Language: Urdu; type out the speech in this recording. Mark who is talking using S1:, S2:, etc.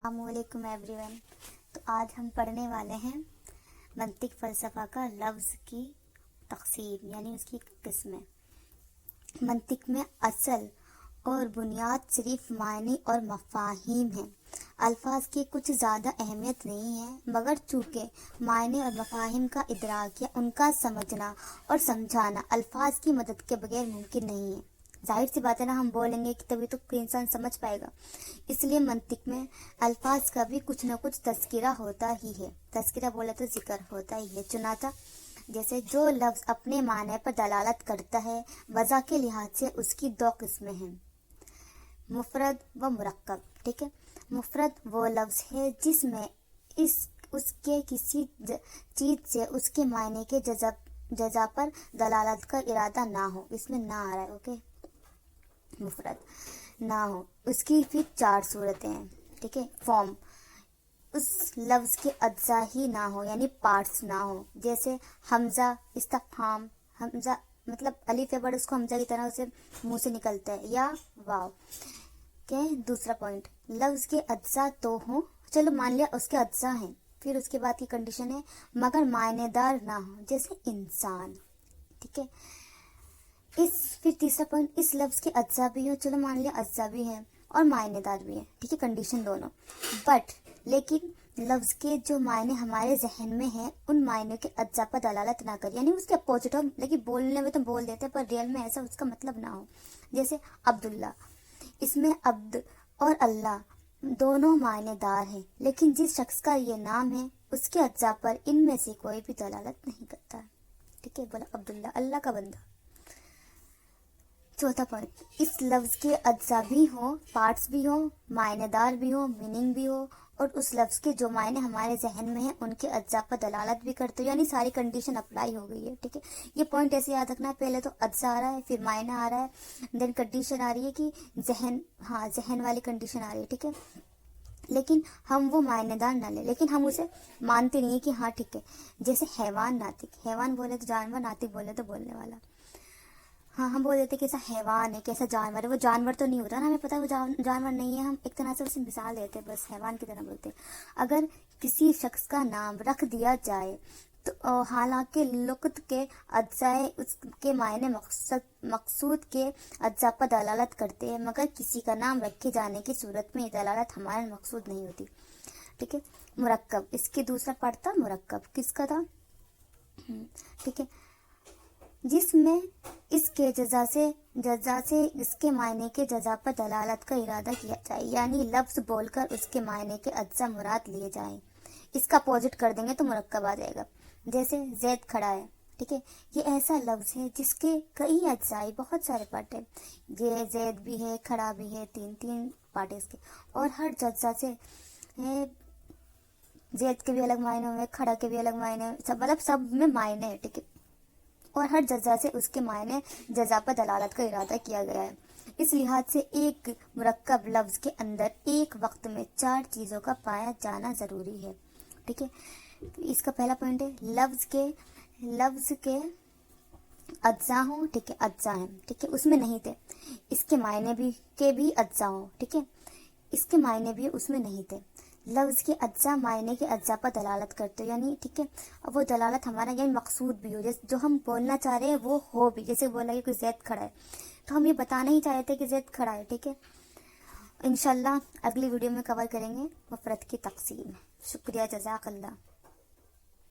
S1: السلام علیکم ایوری ون. تو آج ہم پڑھنے والے ہیں منطق فلسفہ کا لفظ کی تقسیم یعنی اس کی قسمیں. منطق میں اصل اور بنیاد صرف معنی اور مفاہیم ہیں. الفاظ کی کچھ زیادہ اہمیت نہیں ہے، مگر چونکہ معنی اور مفاہیم کا ادراک یا ان کا سمجھنا اور سمجھانا الفاظ کی مدد کے بغیر ممکن نہیں ہے. ظاہر سی بات ہے نا، ہم بولیں گے کہ تبھی تو کوئی انسان سمجھ پائے گا. اس لیے منطق میں الفاظ کا بھی کچھ نہ کچھ تذکرہ ہوتا ہی ہے. تذکرہ بولا تو ذکر ہوتا ہی ہے. چنانچہ جیسے جو لفظ اپنے معنی پر دلالت کرتا ہے، وضع کے لحاظ سے اس کی دو قسمیں ہیں، مفرد و مرکب. ٹھیک ہے، مفرد وہ لفظ ہے جس میں اس کے کسی چیز سے اس کے معنی کے جزا پر دلالت کا ارادہ نہ ہو. اس میں نہ آ رہا ہے، اوکے، مفرد نہ ہو. اس کی پھر 4 صورتیں ہیں. ٹھیک ہے، فارم، اس لفظ کے اجزاء ہی نہ ہو یعنی پارٹس نہ ہو، جیسے حمزہ، استفہام. حمزہ مطلب الف ہے بڑ اس کو حمزہ کی طرح اسے منہ سے نکلتا ہے، یا واو. دوسرا پوائنٹ، لفظ کے اجزاء تو ہوں، چلو مان لیا اس کے اجزاء ہیں، پھر اس کے بعد کی کنڈیشن ہے مگر معنی دار نہ ہو، جیسے انسان. ٹھیک ہے، پھر تیسرا پوائنٹ، اس لفظ کے اجزاء بھی ہوں، چلو مان لیا اجزاء بھی ہیں اور معنی دار بھی ہیں. ٹھیک ہے، کنڈیشن دونوں. بٹ لیکن لفظ کے جو معنی ہمارے ذہن میں ہیں ان معنی کے اجزاء پر دلالت نہ کر، یعنی اس کے اپوزٹ ہو. لیکن بولنے میں تو بول دیتے ہیں پر ریئل میں ایسا اس کا مطلب نہ ہو. جیسے عبداللہ، اس میں عبد اور اللہ دونوں معنی دار ہیں، لیکن جس شخص کا یہ نام ہے اس کے اجزاء پر ان میں سے کوئی بھی دلالت نہیں کرتا. ٹھیک ہے، بولا عبداللہ، اللہ کا بندہ. چوتھا پوائنٹ، اس لفظ کے اجزاء بھی ہوں، پارٹس بھی ہوں، معنی دار بھی ہوں، میننگ بھی ہو، اور اس لفظ کے جو معنی ہمارے ذہن میں ہیں ان کے اجزاء پر دلالت بھی کرتے ہو، یعنی ساری کنڈیشن اپلائی ہو گئی ہے. ٹھیک ہے، یہ پوائنٹ ایسے یاد رکھنا ہے، پہلے تو اجزاء آ رہا ہے، پھر معنی آ رہا ہے، دین کنڈیشن آ رہی ہے کہ ذہن والی کنڈیشن آ رہی ہے. ٹھیک ہے، لیکن ہم وہ معنی دار نہ لیں، لیکن ہم اسے مانتے نہیں کہ ہاں ٹھیک ہے. جیسے حیوان، ناطق. حیوان بولے تو جانور، ناطق بولے تو بولنے والا. ہاں، ہم بول دیتے کیسا حیوان ہے، کیسا جانور ہے. وہ جانور تو نہیں ہوتا نا، ہمیں پتا ہے وہ جانور نہیں ہے، ہم ایک طرح سے اسے مثال دیتے ہیں، بس حیوان کی طرح بولتے ہیں. اگر کسی شخص کا نام رکھ دیا جائے تو حالانکہ لغت کے اجزاء اس کے معنی مقصود کے اجزاء پر دلالت کرتے ہیں، مگر کسی کا نام رکھے جانے کی صورت میں یہ دلالت ہمارے مقصود نہیں ہوتی. ٹھیک ہے، مرکب، اس کے دوسرا پارٹ تھا مرکب. کس کا تھا؟ ٹھیک ہے، جس میں اس کے جزا سے اس کے معنی کے جزا پر دلالت کا ارادہ کیا جائے، یعنی لفظ بول کر اس کے معنی کے اجزاء مراد لیے جائیں. اس کا اپوزٹ کر دیں گے تو مرکب آ جائے گا. جیسے زید کھڑا ہے. ٹھیک ہے، یہ ایسا لفظ ہے جس کے کئی اجزاء، بہت سارے پارٹ ہیں. یہ زید بھی ہے، کھڑا بھی ہے، تین پارٹ اس کے، اور ہر جزا سے زید کے بھی الگ معنی ہوئے، کھڑا کے بھی الگ معنی ہوئے، مطلب سب میں معنی ہے. ٹھیک ہے، اور ہر جزا سے اس کے معنی جزا پر دلالت کا ارادہ کیا گیا ہے. اس لحاظ سے ایک مرکب لفظ کے اندر ایک وقت میں 4 چیزوں کا پایا جانا ضروری ہے. ٹھیک ہے، اس کا پہلا پوائنٹ ہے لفظ کے اجزاء ہوں. ٹھیک ہے، اجزاء ہیں. ٹھیک ہے، اس میں نہیں تھے. اس کے معنی کے بھی اجزاء ہوں. ٹھیک ہے، اس کے معنی بھی اس میں نہیں تھے. لفظ کے اجزاء معنی کے اجزاء پر دلالت کرتے یعنی ٹھیک ہے، اب وہ دلالت ہمارا یعنی مقصود بھی ہو، جیسے جو ہم بولنا چاہ رہے ہیں وہ ہو بھی. جیسے بولا کہ کوئی زید کھڑا ہے تو ہم یہ بتانا ہی چاہتے کہ زید کھڑا ہے. ٹھیک ہے، انشاءاللہ اگلی ویڈیو میں کور کریں گے مفرد کی تقسیم. شکریہ، جزاک اللہ.